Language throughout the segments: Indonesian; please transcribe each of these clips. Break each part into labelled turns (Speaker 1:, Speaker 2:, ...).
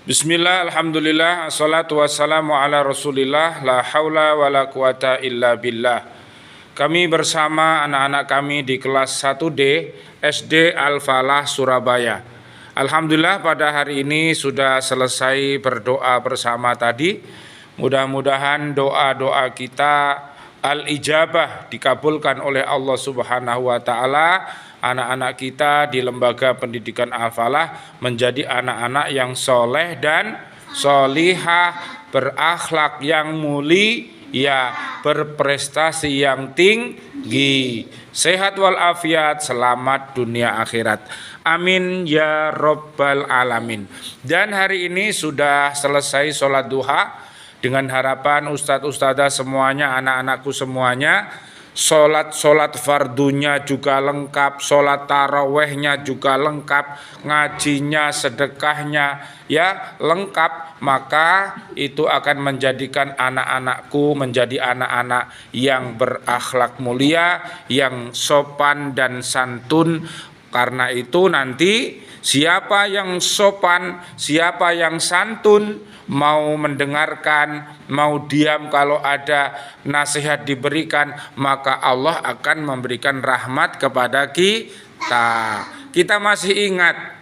Speaker 1: Bismillah, alhamdulillah, assalatu wassalamu ala rasulillah, la haula wa la quwata illa billah. Kami bersama anak-anak kami di kelas 1D SD Al-Falah Surabaya. Alhamdulillah pada hari ini sudah selesai berdoa bersama tadi. Mudah-mudahan doa-doa kita al-ijabah dikabulkan oleh Allah Subhanahu wa taala. Anak-anak kita di lembaga pendidikan Al-Falah menjadi anak-anak yang soleh dan solihah, berakhlak yang mulia, berprestasi yang tinggi, sehat walafiat, selamat dunia akhirat. Amin ya robbal alamin. Dan hari ini sudah selesai sholat duha. Dengan harapan ustadz-ustadzah semuanya, anak-anakku semuanya, Sholat fardunya juga lengkap, sholat tarawehnya juga lengkap, ngajinya, sedekahnya ya lengkap. Maka itu akan menjadikan anak-anakku menjadi anak-anak yang berakhlak mulia, yang sopan dan santun. Karena itu nanti siapa yang sopan, siapa yang santun, mau mendengarkan, mau diam kalau ada nasihat diberikan, maka Allah akan memberikan rahmat kepada kita. Kita masih ingat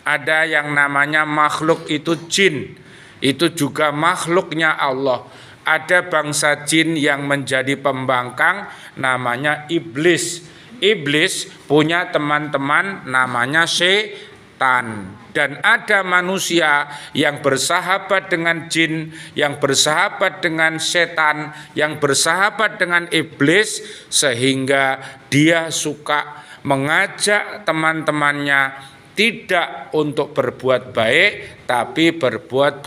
Speaker 1: ada yang namanya makhluk itu jin, itu juga makhluknya Allah. Ada bangsa jin yang menjadi pembangkang namanya iblis. Iblis punya teman-teman namanya setan. Dan ada manusia yang bersahabat dengan jin, yang bersahabat dengan setan, yang bersahabat dengan iblis, sehingga dia suka mengajak teman-temannya tidak untuk berbuat baik, tapi berbuat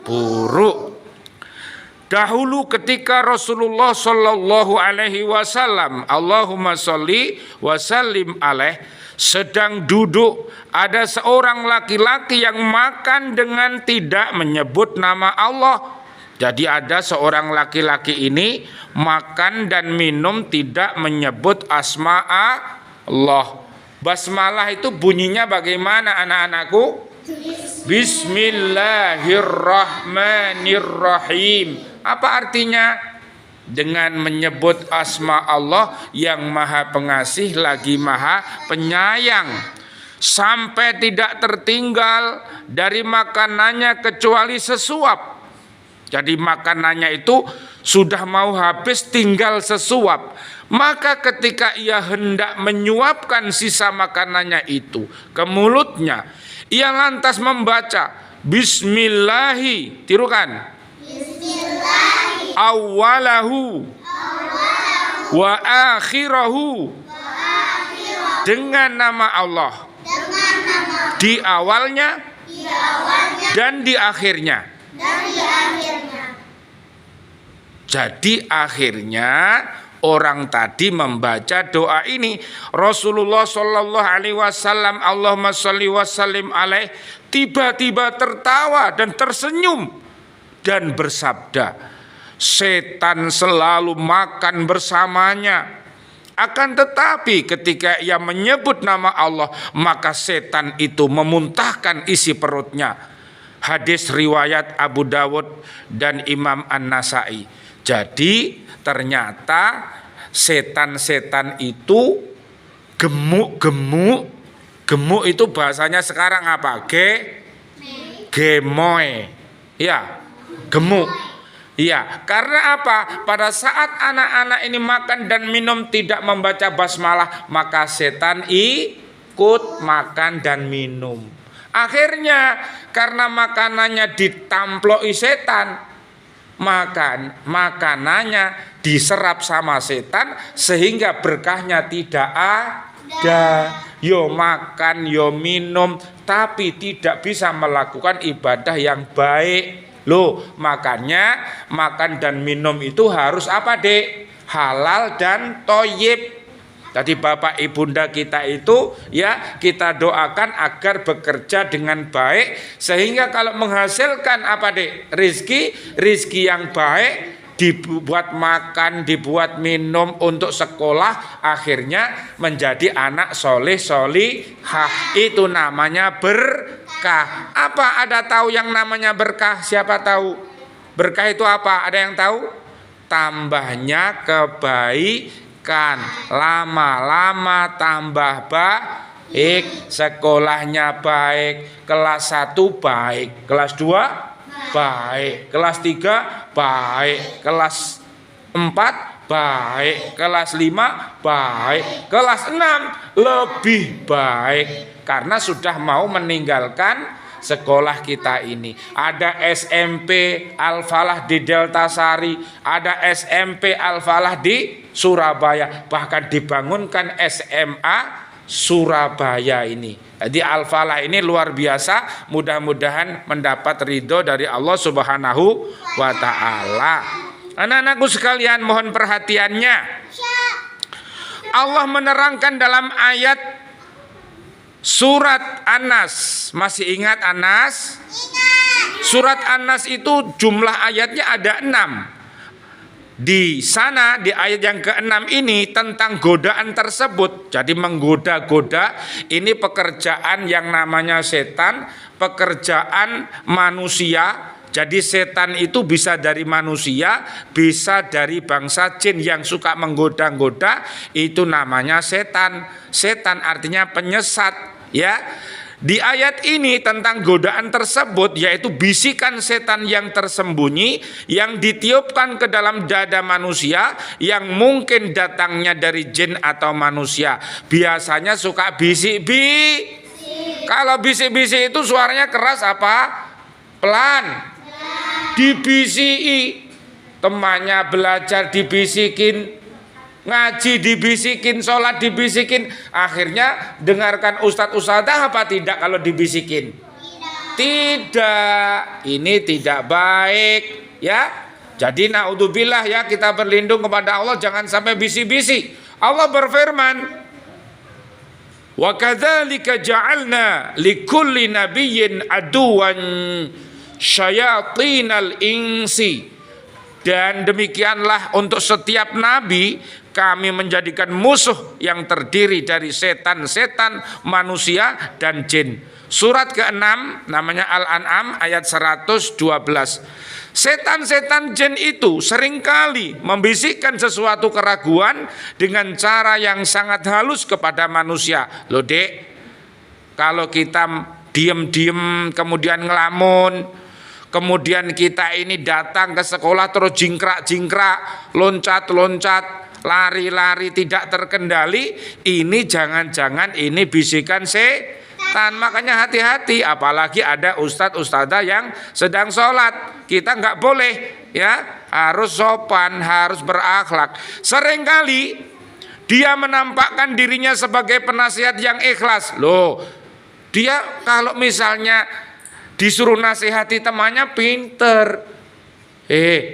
Speaker 1: buruk. Dahulu ketika Rasulullah Shallallahu Alaihi Wasallam, Allahumma sholli wa sallim alaih, sedang duduk, ada seorang laki-laki yang makan dengan tidak menyebut nama Allah. Jadi ada seorang laki-laki ini makan dan minum tidak menyebut asma Allah. Basmalah itu bunyinya bagaimana anak-anakku? Bismillahirrahmanirrahim. Apa artinya? Dengan menyebut asma Allah yang maha pengasih lagi maha penyayang, sampai tidak tertinggal dari makanannya kecuali sesuap. Jadi makanannya itu sudah mau habis, tinggal sesuap. Maka ketika ia hendak menyuapkan sisa makanannya itu ke mulutnya, ia lantas membaca Bismillahi, tirukan, Bismillahi awalahu wa akhirahu, dengan nama Allah, di awalnya dan di akhirnya. Jadi akhirnya orang tadi membaca doa ini. Rasulullah Shallallahu Alaihi Wasallam, Allahumma sholli wa sallim alaih, tiba-tiba tertawa dan tersenyum dan bersabda, setan selalu makan bersamanya. Akan tetapi ketika ia menyebut nama Allah, maka setan itu memuntahkan isi perutnya. Hadis riwayat Abu Dawud dan Imam An-Nasai. Jadi ternyata setan-setan itu gemuk. Gemuk itu bahasanya sekarang apa? Gemoy. Ya, gemuk. Iya, karena apa? Pada saat anak-anak ini makan dan minum tidak membaca basmalah, maka setan ikut makan dan minum. Akhirnya karena makanannya ditamploki setan, makanannya diserap sama setan, sehingga berkahnya tidak ada. Yo makan, yo minum, tapi tidak bisa melakukan ibadah yang baik. Loh, makanya makan dan minum itu harus apa, Dek? Halal dan thoyyib. Jadi bapak ibunda kita itu ya kita doakan agar bekerja dengan baik, sehingga kalau menghasilkan apa, Dek? Rizki yang baik, dibuat makan, dibuat minum untuk sekolah, akhirnya menjadi anak soleh solihah. Itu namanya berkah. Apa ada tahu yang namanya berkah? Siapa tahu? Berkah itu apa? Ada yang tahu? Tambahnya kebaikan, lama-lama tambah baik, sekolahnya baik, kelas 1 baik, kelas 2 baik, kelas 3 baik, kelas 4 baik, kelas 5 baik, kelas 6 lebih baik, karena sudah mau meninggalkan sekolah kita ini. Ada SMP Al-Falah di Delta Sari, ada SMP Al-Falah di Surabaya, bahkan dibangunkan SMA Surabaya ini. Jadi Al-Falah ini luar biasa, mudah-mudahan mendapat ridho dari Allah Subhanahu wa taala. Anak-anakku sekalian, mohon perhatiannya. Allah menerangkan dalam ayat surat An-Nas. Masih ingat An-Nas? Surat An-Nas itu jumlah ayatnya ada 6. Di sana di ayat yang ke-6 ini tentang godaan tersebut. Jadi menggoda-goda ini pekerjaan yang namanya setan, pekerjaan manusia. Jadi setan itu bisa dari manusia, bisa dari bangsa jin yang suka menggoda-goda, itu namanya setan. Setan artinya penyesat, ya. Di ayat ini tentang godaan tersebut, yaitu bisikan setan yang tersembunyi, yang ditiupkan ke dalam dada manusia, yang mungkin datangnya dari jin atau manusia. Biasanya suka bisik-bisik. Kalau bisik-bisik itu suaranya keras apa? Pelan. Dibisiki. Temannya belajar dibisikin, ngaji dibisikin, sholat dibisikin, akhirnya dengarkan ustadz-ustadzah apa tidak kalau dibisikin? Tidak. Ini tidak baik, ya. Jadi naudzubillah, ya, kita berlindung kepada Allah jangan sampai bisik-bisik. Allah berfirman, wa kadzalika ja'alna likulli nabiyyin aduwan syayatinal insi. Dan demikianlah untuk setiap nabi kami menjadikan musuh yang terdiri dari setan-setan, manusia dan jin. Surat ke-6 namanya Al-An'am ayat 112. Setan-setan jin itu seringkali membisikkan sesuatu keraguan dengan cara yang sangat halus kepada manusia. Loh dek, kalau kita diem-diem kemudian ngelamun, kemudian kita ini datang ke sekolah terus jingkrak-jingkrak, loncat-loncat, lari-lari tidak terkendali, ini jangan-jangan ini bisikan setan. Makanya hati-hati, apalagi ada ustadz-ustadzah yang sedang sholat. Kita nggak boleh, ya, harus sopan, harus berakhlak. Seringkali dia menampakkan dirinya sebagai penasihat yang ikhlas. Loh, dia kalau misalnya disuruh nasihati temannya pinter.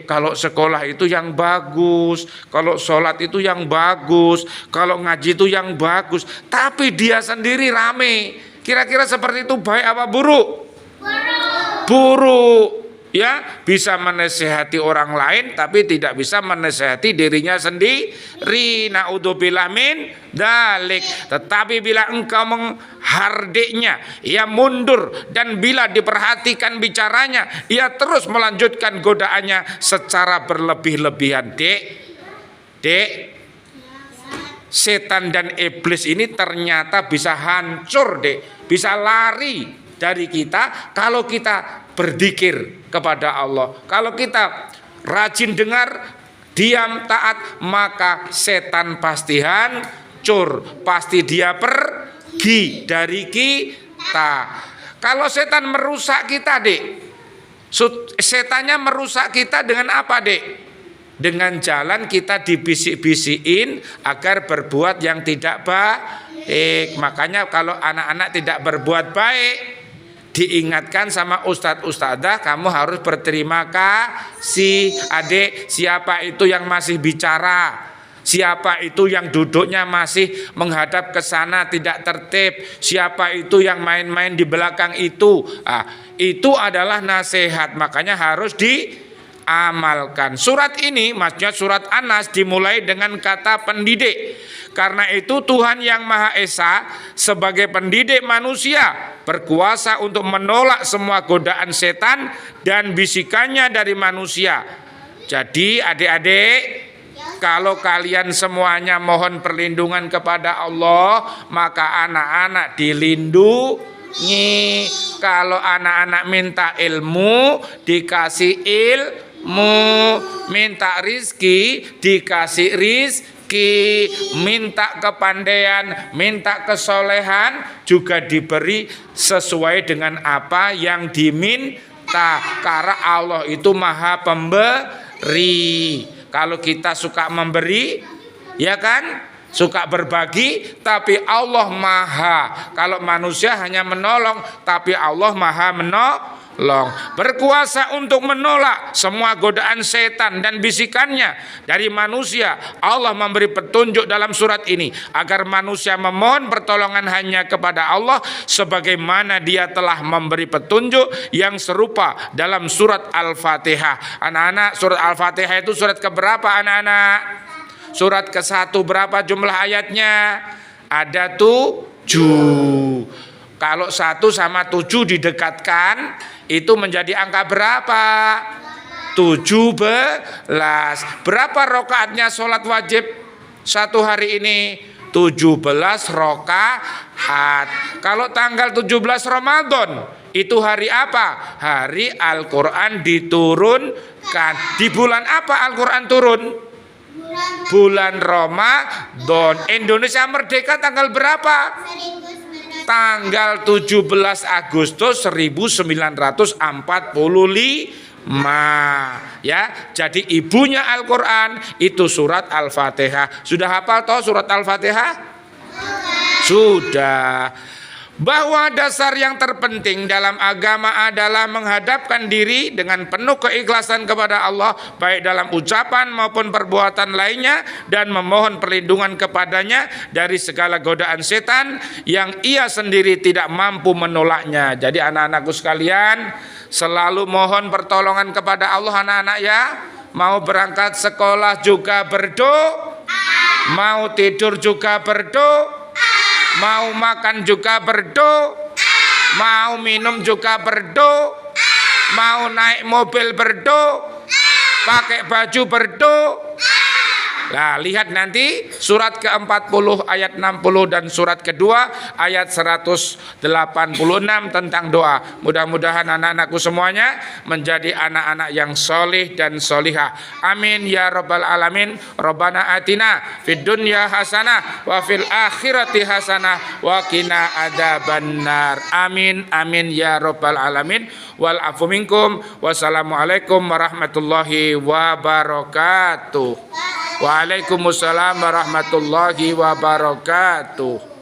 Speaker 1: Kalau sekolah itu yang bagus, kalau sholat itu yang bagus, kalau ngaji itu yang bagus. Tapi dia sendiri rame. Kira-kira seperti itu baik apa buruk? Buruk. Ya, bisa menasihati orang lain tapi tidak bisa menasihati dirinya sendiri. Naudzubillah min dzalik. Tetapi bila engkau menghardiknya, ia mundur, dan bila diperhatikan bicaranya, ia terus melanjutkan godaannya secara berlebih-lebihan. Dek, setan dan iblis ini ternyata bisa hancur, dek, bisa lari dari kita kalau kita berzikir kepada Allah. Kalau kita rajin dengar, diam, taat, maka setan pasti hancur, pasti dia pergi dari kita. Kalau setan merusak kita, dek, setannya merusak kita dengan apa, dek? Dengan jalan kita dibisik-bisikin agar berbuat yang tidak baik. Makanya kalau anak-anak tidak berbuat baik, diingatkan sama ustadz-ustadzah, kamu harus berterima kasih. Adik, siapa itu yang masih bicara? Siapa itu yang duduknya masih menghadap ke sana tidak tertib? Siapa itu yang main-main di belakang itu? Itu adalah nasihat, makanya harus amalkan. Surat ini, maksudnya surat An-Nas, dimulai dengan kata pendidik. Karena itu Tuhan yang Maha Esa sebagai pendidik manusia berkuasa untuk menolak semua godaan setan dan bisikannya dari manusia. Jadi adik-adik, kalau kalian semuanya mohon perlindungan kepada Allah, maka anak-anak dilindungi. Kalau anak-anak minta ilmu, dikasih ilmu. Minta rizki, dikasih rizki. Minta kepandaian, minta kesolehan, juga diberi sesuai dengan apa yang diminta. Karena Allah itu Maha Pemberi. Kalau kita suka memberi, ya kan, suka berbagi, tapi Allah Maha. Kalau manusia hanya menolong, tapi Allah Maha menolong. Berkuasa untuk menolak semua godaan setan dan bisikannya dari manusia. Allah memberi petunjuk dalam surat ini agar manusia memohon pertolongan hanya kepada Allah, sebagaimana Dia telah memberi petunjuk yang serupa dalam surat Al-Fatihah. Anak-anak, surat Al-Fatihah itu surat keberapa anak-anak? Surat ke-1, berapa jumlah ayatnya? Ada 7. Kalau 1 sama 7 didekatkan, itu menjadi angka berapa? 17. Berapa rakaatnya sholat wajib satu hari ini? 17 rakaat. Kalau tanggal 17 Ramadan, itu hari apa? Hari Al-Quran diturunkan. Di bulan apa Al-Quran turun? Bulan Ramadan. Indonesia merdeka tanggal berapa? Tanggal 17 Agustus 1945. Ya, jadi ibunya Al-Quran itu surat Al-Fatihah. Sudah hafal toh surat Al-Fatihah? Sudah. Bahwa dasar yang terpenting dalam agama adalah menghadapkan diri dengan penuh keikhlasan kepada Allah, baik dalam ucapan maupun perbuatan lainnya, dan memohon perlindungan kepadanya dari segala godaan setan yang ia sendiri tidak mampu menolaknya. Jadi anak-anakku sekalian, selalu mohon pertolongan kepada Allah anak-anak ya. Mau berangkat sekolah juga berdoa, mau tidur juga berdoa, mau makan juga berdoa, mau minum juga berdoa, mau naik mobil berdoa, pakai baju berdoa. Nah, lihat nanti surat ke-40 ayat 60 dan surat kedua ayat 186 tentang doa. Mudah-mudahan anak-anakku semuanya menjadi anak-anak yang solih dan solihah. Amin ya rabbal alamin. Rabbana atina fid dunya hasanah wa fil akhirati hasanah wa qina adzabannar. Amin amin ya rabbal alamin. Wal afu minkum. Wassalamualaikum warahmatullahi wabarakatuh. Waalaikumsalam warahmatullahi wabarakatuh.